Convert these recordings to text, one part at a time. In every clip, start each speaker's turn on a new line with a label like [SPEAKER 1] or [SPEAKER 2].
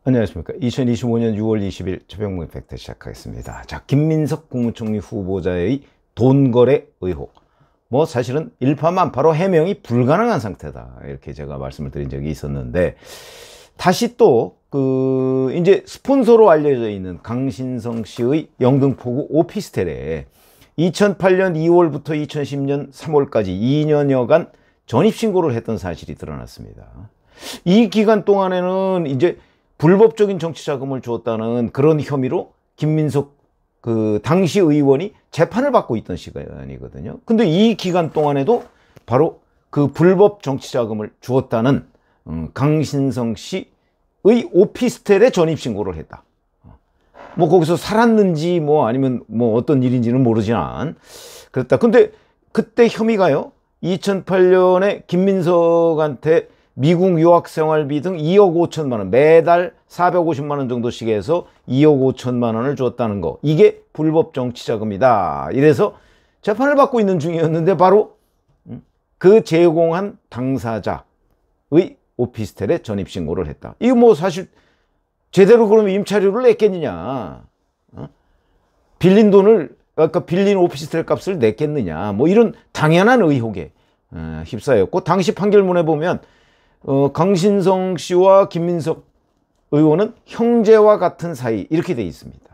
[SPEAKER 1] 안녕하십니까. 2025년 6월 20일 최병무의 팩트 시작하겠습니다. 자, 김민석 국무총리 후보자의 돈거래 의혹. 뭐 사실은 일파만파로 해명이 불가능한 상태다. 이렇게 제가 말씀을 드린 적이 있었는데, 다시 또 이제 스폰서로 알려져 있는 강신성 씨의 영등포구 오피스텔에 2008년 2월부터 2010년 3월까지 2년여간 전입신고를 했던 사실이 드러났습니다. 이 기간 동안에는 이제 불법적인 정치자금을 주었다는 그런 혐의로 김민석 당시 의원이 재판을 받고 있던 시간이거든요. 근데 이 기간 동안에도 바로 그 불법 정치자금을 주었다는 강신성 씨의 오피스텔에 전입신고를 했다. 뭐 거기서 살았는지 뭐 아니면 뭐 어떤 일인지는 모르지만 그랬다. 근데 그때 혐의가요, 2008년에 김민석한테 미국 유학생활비 등 2억 5천만 원, 매달 450만 원 정도씩 해서 2억 5천만 원을 줬다는 거, 이게 불법 정치자금이다. 이래서 재판을 받고 있는 중이었는데 바로 그 제공한 당사자의 오피스텔에 전입신고를 했다. 이거 뭐 사실 제대로 그러면 임차료를 냈겠느냐, 빌린 돈을, 아까 빌린 오피스텔 값을 냈겠느냐, 뭐 이런 당연한 의혹에 휩싸였고, 당시 판결문에 보면 강신성 씨와 김민석 의원은 형제와 같은 사이 이렇게 돼 있습니다.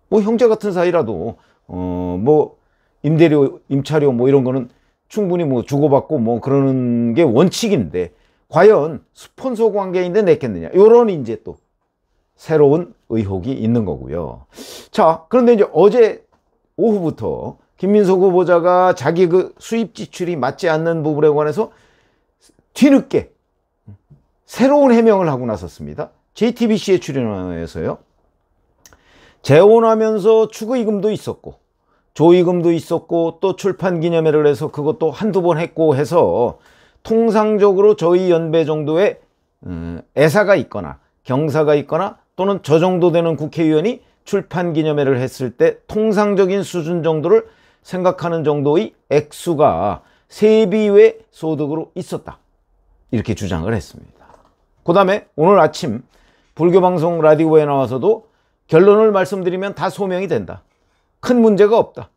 [SPEAKER 1] 뭐 형제 같은 사이라도 뭐 임대료, 임차료 뭐 이런 거는 충분히 뭐 주고받고 뭐 그러는 게 원칙인데, 과연 스폰서 관계인데 냈겠느냐, 이런 이제 또 새로운 의혹이 있는 거고요. 자, 그런데 이제 어제 오후부터 김민석 후보자가 자기 그 수입 지출이 맞지 않는 부분에 관해서 뒤늦게 새로운 해명을 하고 나섰습니다. JTBC에 출연해서요, 재혼하면서 축의금도 있었고 조의금도 있었고 또 출판 기념회를 해서 그것도 한두 번 했고 해서 통상적으로 저희 연배 정도의 애사가 있거나 경사가 있거나 또는 저 정도 되는 국회의원이 출판 기념회를 했을 때 통상적인 수준 정도를 생각하는 정도의 액수가 세비 외 소득으로 있었다, 이렇게 주장을 했습니다. 그 다음에 오늘 아침 불교방송 라디오에 나와서도 결론을 말씀드리면 다 소명이 된다, 큰 문제가 없다,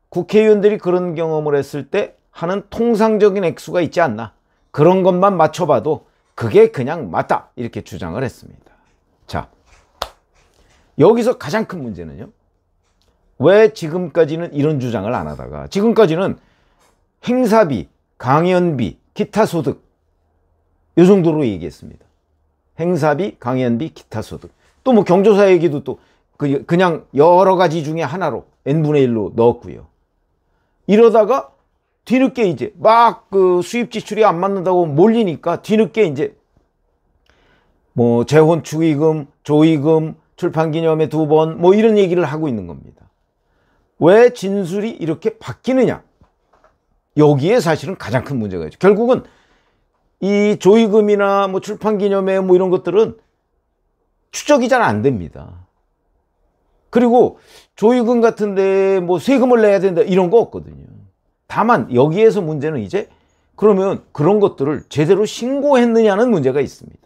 [SPEAKER 1] 국회의원들이 그런 경험을 했을 때 하는 통상적인 액수가 있지 않나, 그런 것만 맞춰봐도 그게 그냥 맞다, 이렇게 주장을 했습니다. 자, 여기서 가장 큰 문제는요, 왜 지금까지는 이런 주장을 안 하다가 지금까지는 행사비, 강연비, 기타 소득 이 정도로 얘기했습니다. 행사비, 강연비, 기타 소득. 또 뭐 경조사 얘기도 또 그냥 여러 가지 중에 하나로 n분의 1로 넣었고요. 이러다가 뒤늦게 이제 막 그 수입 지출이 안 맞는다고 몰리니까 뒤늦게 이제 뭐 재혼 축의금, 조의금, 출판 기념회 2번 뭐 이런 얘기를 하고 있는 겁니다. 왜 진술이 이렇게 바뀌느냐? 여기에 사실은 가장 큰 문제가 있죠. 결국은 이 조의금이나 뭐 출판 기념회 뭐 이런 것들은 추적이 잘 안 됩니다. 그리고 조의금 같은데 뭐 세금을 내야 된다 이런 거 없거든요. 다만 여기에서 문제는 이제 그러면 그런 것들을 제대로 신고했느냐는 문제가 있습니다.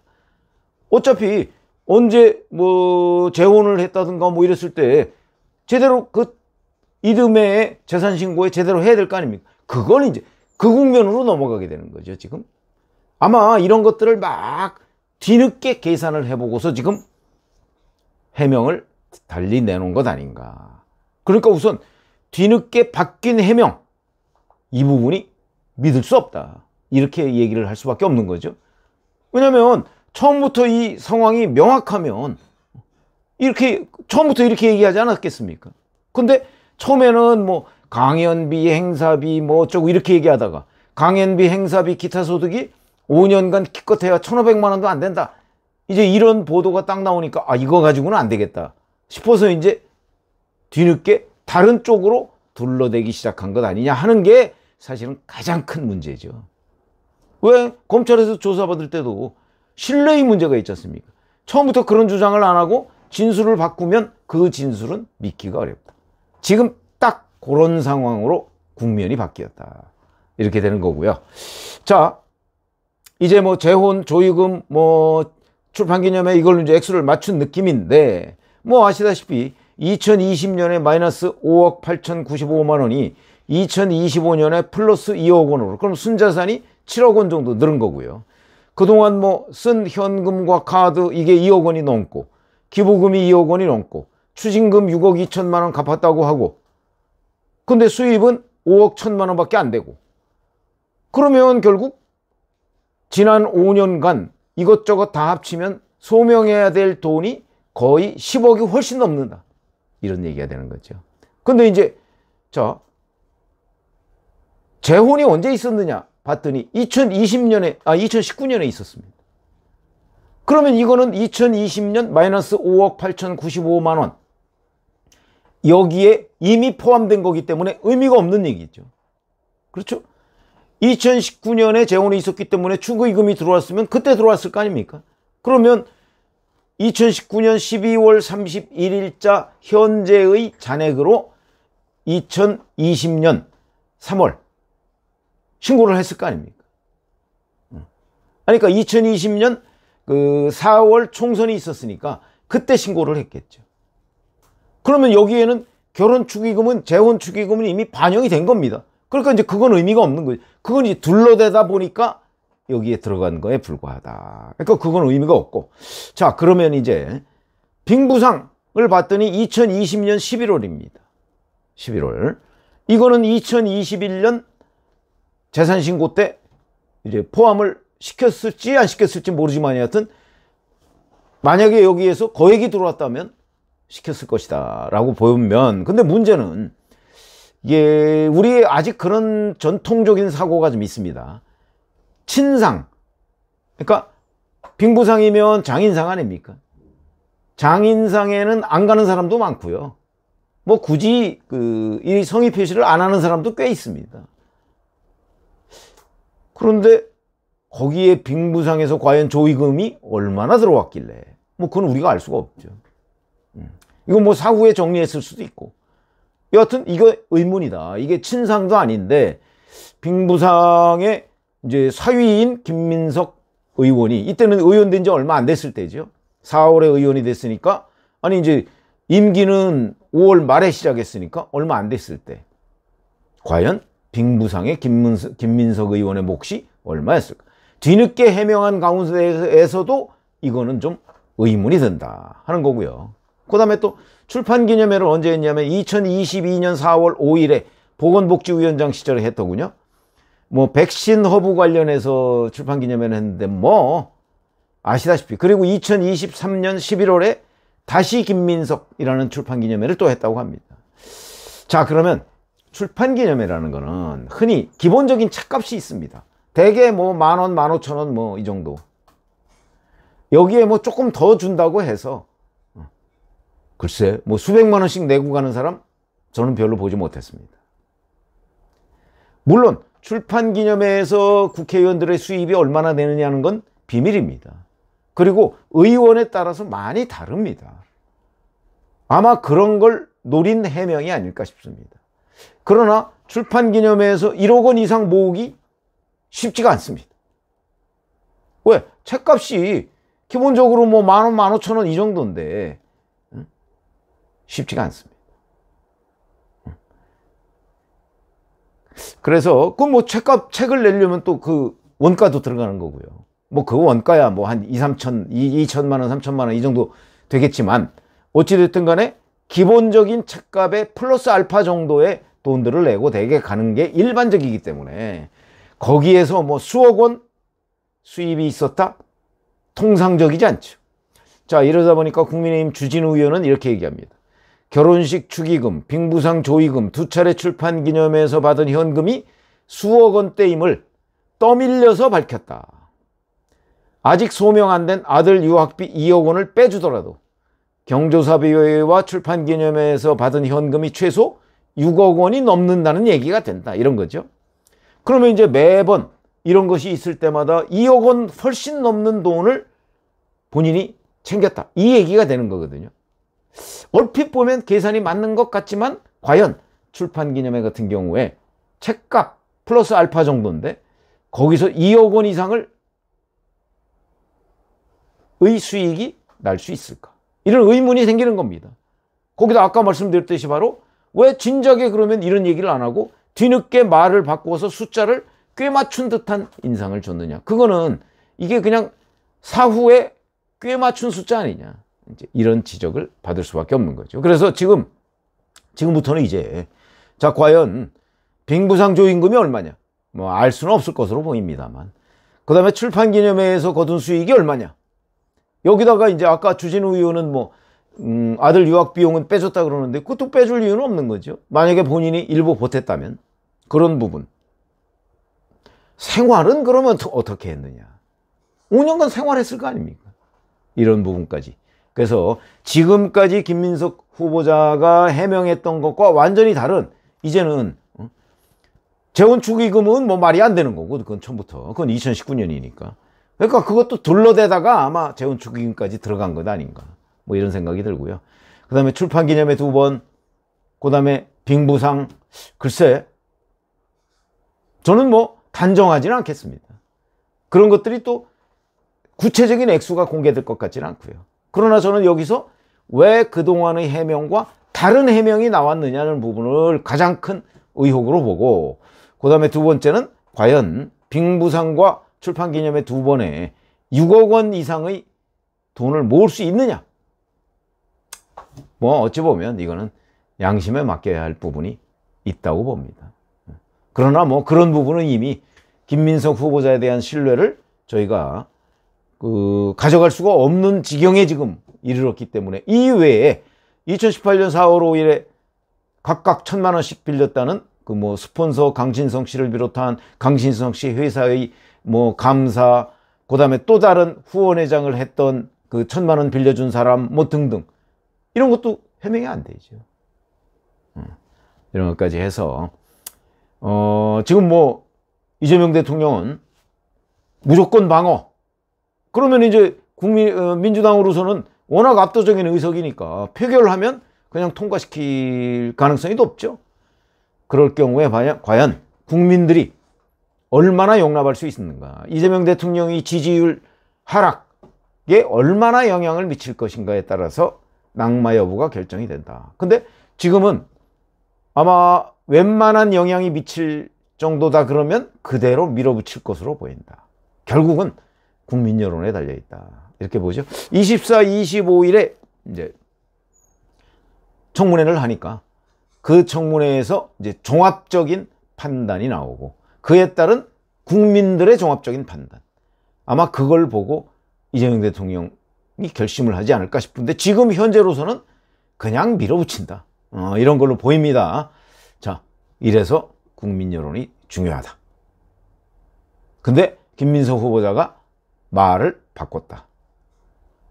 [SPEAKER 1] 어차피 언제 뭐 재혼을 했다든가 뭐 이랬을 때 제대로 그 이듬해 재산 신고에 제대로 해야 될 거 아닙니까? 그건 이제 그 국면으로 넘어가게 되는 거죠, 지금. 아마 이런 것들을 막 뒤늦게 계산을 해보고서 지금 해명을 달리 내놓은 것 아닌가. 그러니까 우선 뒤늦게 바뀐 해명, 이 부분이 믿을 수 없다, 이렇게 얘기를 할 수밖에 없는 거죠. 왜냐하면 처음부터 이 상황이 명확하면 이렇게 처음부터 이렇게 얘기하지 않았겠습니까? 근데 처음에는 뭐 강연비, 행사비 뭐 어쩌고 이렇게 얘기하다가 강연비, 행사비, 기타 소득이 5년간 기껏해야 1,500만 원도 안 된다, 이제 이런 보도가 딱 나오니까 아, 이거 가지고는 안 되겠다 싶어서 이제 뒤늦게 다른 쪽으로 둘러대기 시작한 것 아니냐 하는 게 사실은 가장 큰 문제죠. 왜 검찰에서 조사받을 때도 신뢰의 문제가 있지 않습니까? 처음부터 그런 주장을 안 하고 진술을 바꾸면 그 진술은 믿기가 어렵다. 지금 딱 그런 상황으로 국면이 바뀌었다, 이렇게 되는 거고요. 자, 이제 뭐 재혼, 조의금, 뭐 출판기념회 이걸 이제 액수를 맞춘 느낌인데, 뭐 아시다시피 2020년에 마이너스 5억 8,095만 원이 2025년에 플러스 2억 원으로, 그럼 순자산이 7억 원 정도 늘은 거고요. 그동안 뭐 쓴 현금과 카드 이게 2억 원이 넘고, 기부금이 2억 원이 넘고, 추징금 6억 2천만 원 갚았다고 하고, 근데 수입은 5억 1천만 원밖에 안 되고, 그러면 결국 지난 5년간 이것저것 다 합치면 소명해야 될 돈이 거의 10억이 훨씬 넘는다, 이런 얘기가 되는 거죠. 근데 이제 자, 재혼이 언제 있었느냐 봤더니 2019년에 있었습니다. 그러면 이거는 2020년 마이너스 5억 8,095만 원, 여기에 이미 포함된 거기 때문에 의미가 없는 얘기죠. 그렇죠? 2019년에 재혼이 있었기 때문에 축의금이 들어왔으면 그때 들어왔을 거 아닙니까? 그러면 2019년 12월 31일자 현재의 잔액으로 2020년 3월 신고를 했을 거 아닙니까? 그러니까 2020년 그 4월 총선이 있었으니까 그때 신고를 했겠죠. 그러면 여기에는 결혼 축의금은, 재혼 축의금은 이미 반영이 된 겁니다. 그러니까 이제 그건 의미가 없는 거죠. 그건 이제 둘러대다 보니까 여기에 들어간 거에 불과하다. 그러니까 그건 의미가 없고. 자, 그러면 이제 빙부상을 봤더니 2020년 11월입니다. 11월. 이거는 2021년 재산신고 때 이제 포함을 시켰을지 안 시켰을지 모르지만 여하튼 만약에 여기에서 거액이 들어왔다면 시켰을 것이다 라고 보면, 근데 문제는 이게 우리의 아직 그런 전통적인 사고가 좀 있습니다. 친상, 그러니까 빙부상이면 장인상 아닙니까? 장인상에는 안 가는 사람도 많고요. 뭐 굳이 이 성의 표시를 안 하는 사람도 꽤 있습니다. 그런데 거기에 빙부상에서 과연 조의금이 얼마나 들어왔길래, 뭐 그건 우리가 알 수가 없죠. 이거 뭐 사후에 정리했을 수도 있고. 여하튼 이거 의문이다. 이게 친상도 아닌데 빙부상의 이제 사위인 김민석 의원이, 이때는 의원 된 지 얼마 안 됐을 때죠. 4월에 의원이 됐으니까, 아니 이제 임기는 5월 말에 시작했으니까 얼마 안 됐을 때 과연 빙부상의 김민석 의원의 몫이 얼마였을까? 뒤늦게 해명한 가운데에서도 이거는 좀 의문이 든다 하는 거고요. 그 다음에 또 출판기념회를 언제 했냐면 2022년 4월 5일에 보건복지위원장 시절에 했더군요. 뭐 백신 허브 관련해서 출판기념회를 했는데 뭐 아시다시피, 그리고 2023년 11월에 다시 김민석이라는 출판기념회를 또 했다고 합니다. 자, 그러면 출판기념회라는 거는 흔히 기본적인 책값이 있습니다. 대개 뭐 10,000원, 15,000원 뭐 이 정도. 여기에 뭐 조금 더 준다고 해서 글쎄 뭐 수백만 원씩 내고 가는 사람 저는 별로 보지 못했습니다. 물론 출판기념회에서 국회의원들의 수입이 얼마나 되느냐는 건 비밀입니다. 그리고 의원에 따라서 많이 다릅니다. 아마 그런 걸 노린 해명이 아닐까 싶습니다. 그러나 출판기념회에서 1억 원 이상 모으기 쉽지가 않습니다. 왜? 책값이 기본적으로 뭐 10,000원, 15,000원 이 정도인데 쉽지가 않습니다. 그래서 그 뭐 책을 내려면 또 그 원가도 들어가는 거고요. 뭐 그 원가야 뭐 한 2천만 원, 3천만 원 이 정도 되겠지만 어찌됐든 간에 기본적인 책값에 플러스 알파 정도의 돈들을 내고 대개 가는 게 일반적이기 때문에 거기에서 뭐 수억 원 수입이 있었다? 통상적이지 않죠. 자, 이러다 보니까 국민의힘 주진우 의원은 이렇게 얘기합니다. 결혼식 축의금, 빙부상 조의금, 2차례 출판기념회에서 받은 현금이 수억 원대임을 떠밀려서 밝혔다. 아직 소명 안 된 아들 유학비 2억 원을 빼주더라도 경조사비와 출판기념회에서 받은 현금이 최소 6억 원이 넘는다는 얘기가 된다. 이런 거죠. 그러면 이제 매번 이런 것이 있을 때마다 2억 원 훨씬 넘는 돈을 본인이 챙겼다. 이 얘기가 되는 거거든요. 얼핏 보면 계산이 맞는 것 같지만 과연 출판기념회 같은 경우에 책값 플러스 알파 정도인데 거기서 2억 원 이상을 수익이 날 수 있을까? 이런 의문이 생기는 겁니다. 거기다 아까 말씀드렸듯이 바로 왜 진작에 그러면 이런 얘기를 안 하고 뒤늦게 말을 바꿔서 숫자를 꽤 맞춘 듯한 인상을 줬느냐. 그거는 이게 그냥 사후에 꽤 맞춘 숫자 아니냐. 이제 이런 지적을 받을 수밖에 없는 거죠. 그래서 지금부터는 이제 자, 과연 빙부상 조임금이 얼마냐? 뭐 알 수는 없을 것으로 보입니다만. 그 다음에 출판기념회에서 거둔 수익이 얼마냐? 여기다가 이제 아까 주진우 의원은 뭐 아들 유학 비용은 빼줬다 그러는데 그것도 빼줄 이유는 없는 거죠. 만약에 본인이 일부 보탰다면 그런 부분. 생활은 그러면 어떻게 했느냐? 5년간 생활했을 거 아닙니까? 이런 부분까지. 그래서 지금까지 김민석 후보자가 해명했던 것과 완전히 다른, 이제는 재원축의금은 뭐 말이 안 되는 거고, 그건 처음부터. 그건 2019년이니까. 그러니까 그것도 둘러대다가 아마 재원축의금까지 들어간 것 아닌가. 뭐 이런 생각이 들고요. 그 다음에 출판기념회 2번, 그 다음에 빙부상, 글쎄, 저는 뭐 단정하지는 않겠습니다. 그런 것들이 또 구체적인 액수가 공개될 것 같지는 않고요. 그러나 저는 여기서 왜 그동안의 해명과 다른 해명이 나왔느냐는 부분을 가장 큰 의혹으로 보고, 그 다음에 두 번째는 과연 빙부상과 출판기념회 2번에 6억 원 이상의 돈을 모을 수 있느냐. 뭐 어찌 보면 이거는 양심에 맡겨야 할 부분이 있다고 봅니다. 그러나 뭐 그런 부분은 이미 김민석 후보자에 대한 신뢰를 저희가 가져갈 수가 없는 지경에 지금 이르렀기 때문에, 이외에 2018년 4월 5일에 각각 1,000만 원씩 빌렸다는 그 뭐 스폰서 강신성 씨를 비롯한 강신성 씨 회사의 뭐 감사, 그 다음에 또 다른 후원회장을 했던 그 1,000만 원 빌려준 사람 뭐 등등, 이런 것도 해명이 안 되죠. 이런 것까지 해서 지금 뭐 이재명 대통령은 무조건 방어, 그러면 이제 민주당으로서는 워낙 압도적인 의석이니까 표결하면 그냥 통과시킬 가능성이 높죠. 그럴 경우에 과연 국민들이 얼마나 용납할 수 있는가, 이재명 대통령이 지지율 하락에 얼마나 영향을 미칠 것인가에 따라서 낙마 여부가 결정이 된다. 근데 지금은 아마 웬만한 영향이 미칠 정도다 그러면 그대로 밀어붙일 것으로 보인다. 결국은 국민 여론에 달려있다. 이렇게 보죠. 24, 25일에 이제 청문회를 하니까 그 청문회에서 이제 종합적인 판단이 나오고, 그에 따른 국민들의 종합적인 판단. 아마 그걸 보고 이재명 대통령이 결심을 하지 않을까 싶은데, 지금 현재로서는 그냥 밀어붙인다. 이런 걸로 보입니다. 자, 이래서 국민 여론이 중요하다. 근데 김민석 후보자가 말을 바꿨다.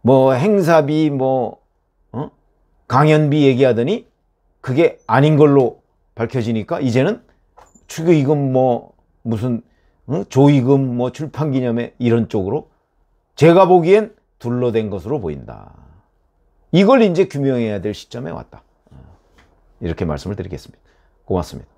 [SPEAKER 1] 뭐 행사비, 뭐 강연비 얘기하더니 그게 아닌 걸로 밝혀지니까 이제는 축의금, 뭐 무슨 조의금, 뭐 출판기념회 이런 쪽으로 제가 보기엔 둘러댄 것으로 보인다. 이걸 이제 규명해야 될 시점에 왔다. 이렇게 말씀을 드리겠습니다. 고맙습니다.